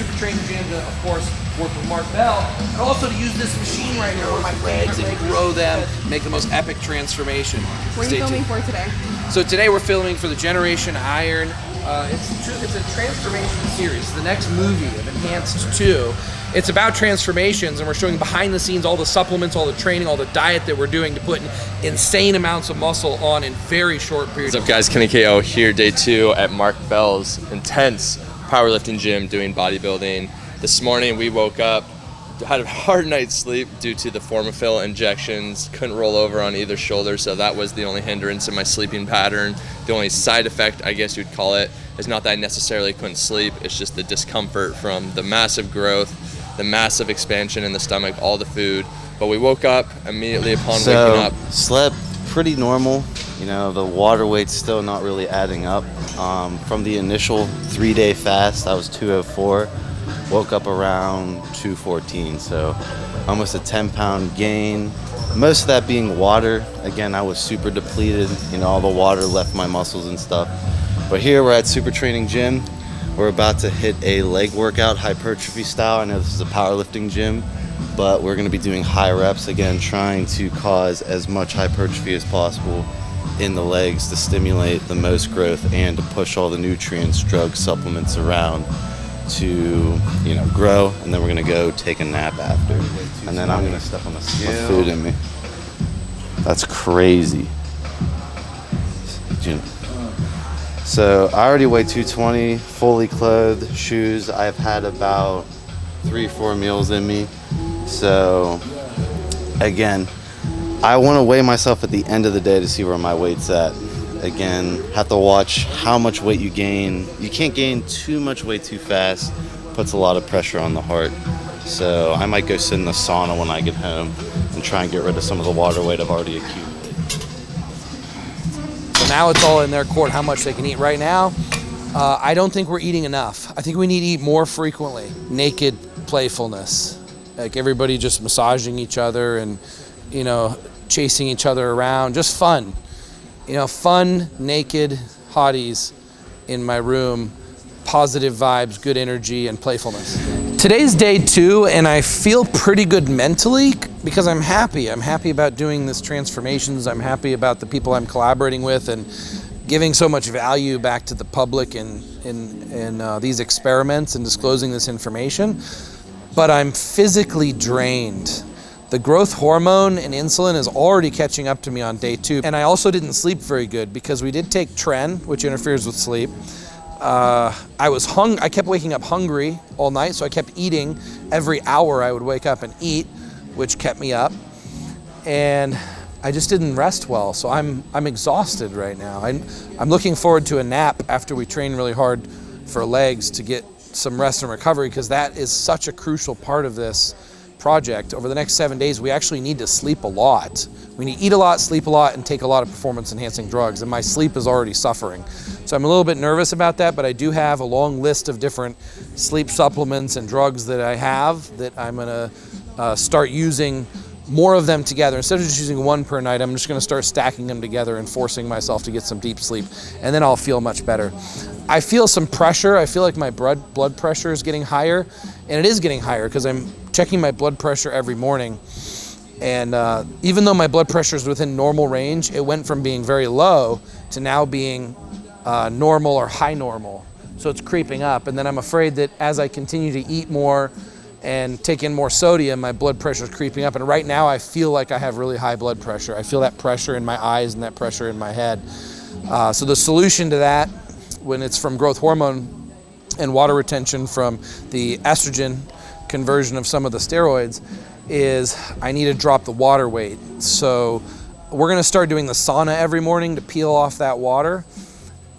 Super Training Gym to, of course, work with Mark Bell, and also to use this machine right here on my legs and grow them, make the most epic transformation. What are you filming for today? So today we're filming for the Generation Iron. It's a transformation series, the next movie of Enhanced 2. It's about transformations, and we're showing behind the scenes all the supplements, all the training, all the diet that we're doing to put insane amounts of muscle on in very short periods. What's up, guys? Kenny KO here, day 2 at Mark Bell's intense powerlifting gym doing bodybuilding. This morning we woke up, had a hard night's sleep due to the Formafil injections, couldn't roll over on either shoulder, so that was the only hindrance in my sleeping pattern. The only side effect, I guess you'd call it, is not that I necessarily couldn't sleep, it's just the discomfort from the massive growth, the massive expansion in the stomach, all the food. But we woke up immediately upon waking up. Slept pretty normal. You know, the water weight's still not really adding up. From the initial 3-day fast, I was 204. Woke up around 214, so almost a 10-pound gain. Most of that being water. Again, I was super depleted. You know, all the water left my muscles and stuff. But here we're at Super Training Gym. We're about to hit a leg workout, hypertrophy style. I know this is a powerlifting gym, but we're going to be doing high reps again, trying to cause as much hypertrophy as possible in the legs to stimulate the most growth and to push all the nutrients, drugs, supplements around to, you know, grow. And then we're going to go take a nap after. And then I'm going to step on the scale. Food in me. That's crazy. So I already weigh 220, fully clothed, shoes. I've had about 3-4 meals in me. So again, I want to weigh myself at the end of the day to see where my weight's at. Again, have to watch how much weight you gain. You can't gain too much weight too fast. Puts a lot of pressure on the heart. So I might go sit in the sauna when I get home and try and get rid of some of the water weight I've already accumulated. Now it's all in their court how much they can eat. Right now, I don't think we're eating enough. I think we need to eat more frequently. Naked playfulness, like everybody just massaging each other and, you know, chasing each other around, just fun. You know, fun, naked hotties in my room, positive vibes, good energy, and playfulness. Today's day 2, and I feel pretty good mentally because I'm happy. I'm happy about doing this transformations. I'm happy about the people I'm collaborating with and giving so much value back to the public in these experiments and disclosing this information. But I'm physically drained. The growth hormone and insulin is already catching up to me on day 2. And I also didn't sleep very good because we did take Tren, which interferes with sleep. I kept waking up hungry all night, so I kept eating. Every hour I would wake up and eat, which kept me up. And I just didn't rest well, so I'm exhausted right now. I'm looking forward to a nap after we train really hard for legs to get some rest and recovery, because that is such a crucial part of this project. Over the next 7 days, we actually need to sleep a lot. We need to eat a lot, sleep a lot, and take a lot of performance-enhancing drugs, and my sleep is already suffering. So I'm a little bit nervous about that, but I do have a long list of different sleep supplements and drugs that I have that I'm gonna start using more of them together. Instead of just using one per night, I'm just gonna start stacking them together and forcing myself to get some deep sleep, and then I'll feel much better. I feel some pressure. I feel like my blood pressure is getting higher, and it is getting higher because I'm checking my blood pressure every morning. And even though my blood pressure is within normal range, it went from being very low to now being normal or high normal. So it's creeping up. And then I'm afraid that as I continue to eat more and take in more sodium, my blood pressure is creeping up. And right now I feel like I have really high blood pressure. I feel that pressure in my eyes and that pressure in my head. So the solution to that, when it's from growth hormone and water retention from the estrogen conversion of some of the steroids, is I need to drop the water weight. So we're gonna start doing the sauna every morning to peel off that water,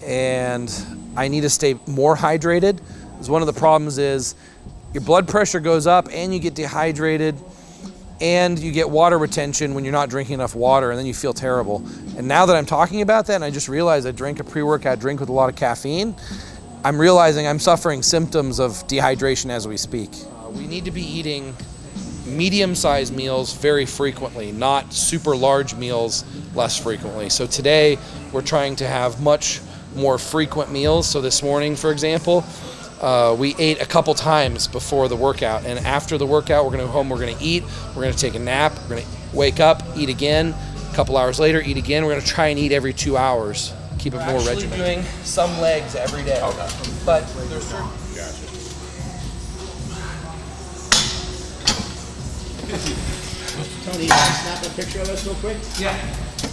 and I need to stay more hydrated. Because one of the problems is your blood pressure goes up and you get dehydrated and you get water retention when you're not drinking enough water, and then you feel terrible. And now that I'm talking about that, and I just realized I drank a pre-workout drink with a lot of caffeine, I'm realizing I'm suffering symptoms of dehydration as we speak. We need to be eating medium-sized meals very frequently, not super large meals less frequently. So today we're trying to have much more frequent meals. So this morning, for example, we ate a couple times before the workout, and after the workout, we're gonna go home. We're gonna eat. We're gonna take a nap. We're gonna wake up, eat again. A couple hours later, eat again. We're gonna try and eat every 2 hours. Keep it more regimented. Doing some legs every day, but there's certain. Tony, can you snap a picture of us real quick? Yeah,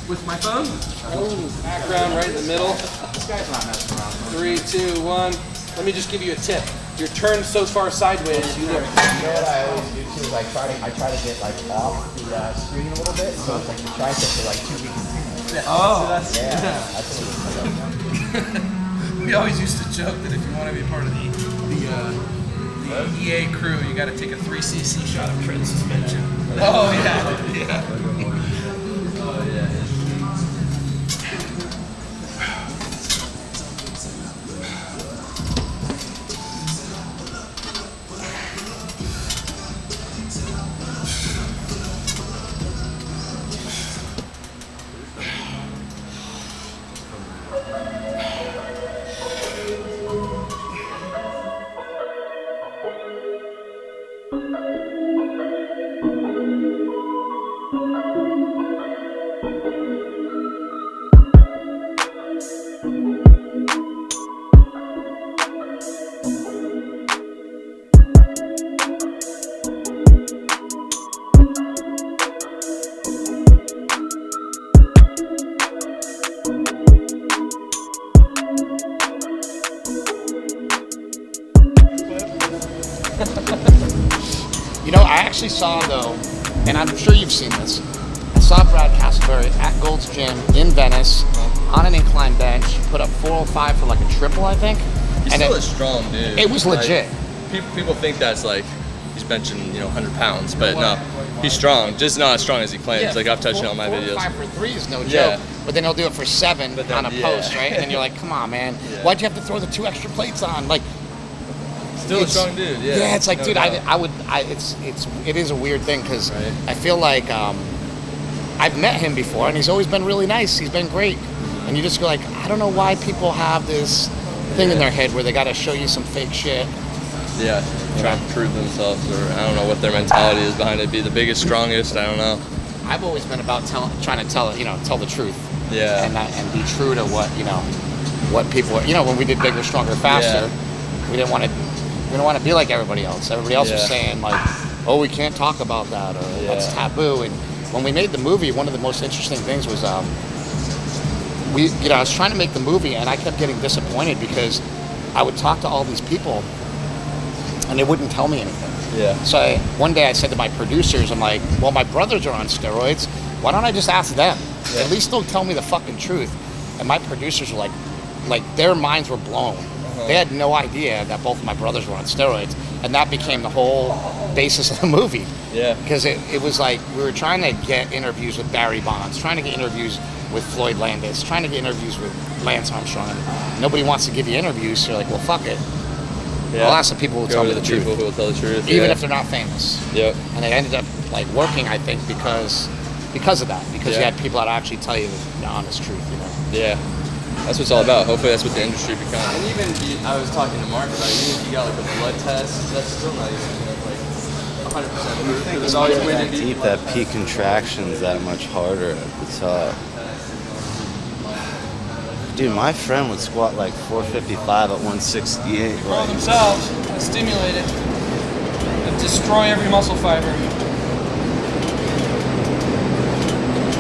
with my phone. Oh, background right in the middle. This guy's not messing around. 3, 2, 1. Let me just give you a tip. You're turned so far sideways, you look. You know what I always do too is I try to get like off the screen a little bit, so it's like the triceps are like 2 weeks. Oh, that's That's we always used to joke that if you want to be part of the EA crew, you got to take a 3cc shot of tread suspension. Oh yeah, yeah. You know, I actually saw though, and I'm sure you've seen this. I saw Brad Castleberry at Gold's Gym in Venice on an incline bench, put up 405 for like a triple, I think. He's and still a strong dude. It was legit. People think that's like he's benching 100 pounds, but no, he's strong. Just not as strong as he claims. Like I've touched it on my videos. 405 for 3 is no joke. Yeah. But then he'll do it for 7 then, on a post, right? And then you're like, come on, man. Yeah. Why'd you have to throw the 2 extra plates on? Like, Still a strong dude. Yeah. Yeah, it's like, no dude, doubt. it is a weird thing because Right. I feel like I've met him before and he's always been really nice. He's been great. And you just go like, I don't know why people have this thing in their head where they got to show you some fake shit. Yeah, trying to prove themselves, or I don't know what their mentality is behind it. Be the biggest, strongest. I don't know. I've always been about trying to tell the truth. Yeah. And be true to what people are. When we did Bigger, Stronger, Faster, we didn't want to be like everybody else. Everybody else was saying like, oh, we can't talk about that, or that's taboo. And when we made the movie, one of the most interesting things was I was trying to make the movie and I kept getting disappointed because I would talk to all these people and they wouldn't tell me anything. Yeah. So one day I said to my producers, I'm like, well, my brothers are on steroids. Why don't I just ask them? Yeah. At least they'll tell me the fucking truth. And my producers were like their minds were blown. They had no idea that both of my brothers were on steroids. And that became the whole basis of the movie. Yeah. Because it was like we were trying to get interviews with Barry Bonds, trying to get interviews with Floyd Landis, trying to get interviews with Lance Armstrong. And nobody wants to give you interviews, so you're like, well, fuck it. Yeah. I'll ask the people who tell me the truth. People who will tell the truth. Even if they're not famous. Yep. And it ended up like working, I think, because of that. Because you had people that actually tell you the honest truth, Yeah. That's what it's all about. Hopefully that's what the industry becomes. And even, I was talking to Mark about even if you got like a blood test, that's still not even like 100% proof. There's always way to be. Keep that peak contractions that much harder at the top. Dude, my friend would squat like 455 at 168. Grow themselves and stimulate it and destroy every muscle fiber.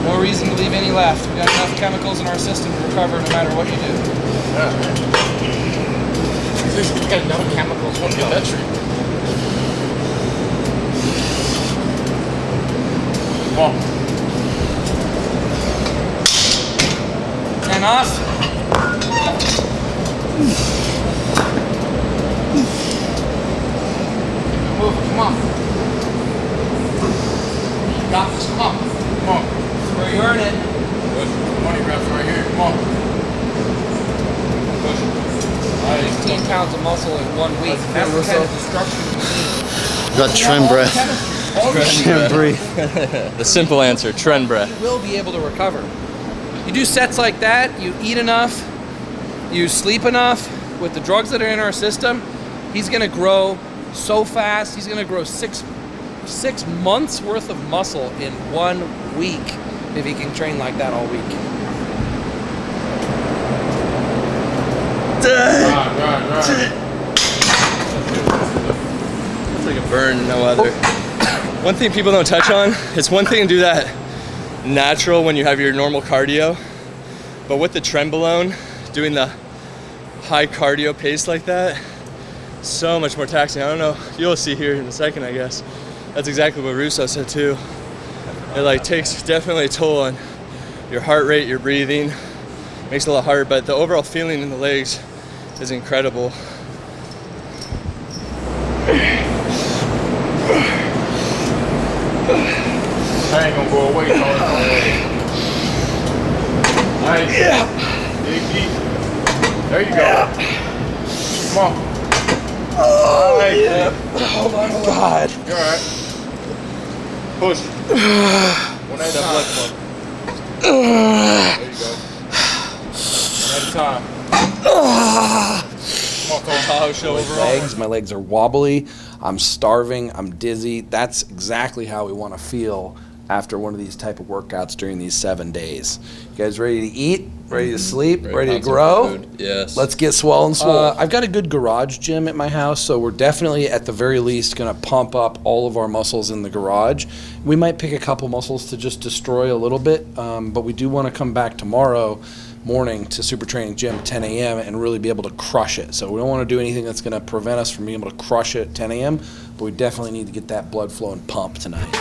No reason to leave any left. We got enough chemicals in our system to recover no matter what you do. You got no chemicals. What's that true? And off. Move it. Come on. You got this. Come on. Come on. Where you earn it. Money grabs right here. Come on. Push. 15 pounds of muscle in 1 week. That's the kind of destruction we need. Got trend breath. Trend breathe. The simple answer, trend breath. You will be able to recover. You do sets like that, you eat enough, you sleep enough with the drugs that are in our system, He's gonna grow so fast. He's gonna grow six months worth of muscle in 1 week if he can train like that all week. It's like a burn, no other. One thing people don't touch on, it's one thing to do that natural when you have your normal cardio, but with the trenbolone, doing the high cardio pace like that, so much more taxing. I don't know, you'll see here in a second, I guess. That's exactly what Russo said too. It like takes definitely a toll on your heart rate, your breathing, makes it a lot harder, but the overall feeling in the legs is incredible. I ain't gonna go away, Nice. Yeah. There you go. Come on. Nice. Yeah. Hold on, God. You're alright. Push. One at a time. There you go. One at a time. Come on, Tahoe show overall. My legs are wobbly. I'm starving. I'm dizzy. That's exactly how we want to feel after one of these type of workouts during these 7 days. You guys ready to eat? Ready to sleep? Ready to grow? Yes. Let's get swole and swole. I've got a good garage gym at my house, so we're definitely at the very least going to pump up all of our muscles in the garage. We might pick a couple muscles to just destroy a little bit, but we do want to come back tomorrow morning to Super Training Gym 10 a.m. and really be able to crush it. So we don't want to do anything that's going to prevent us from being able to crush it at 10 a.m., but we definitely need to get that blood flow and pump tonight.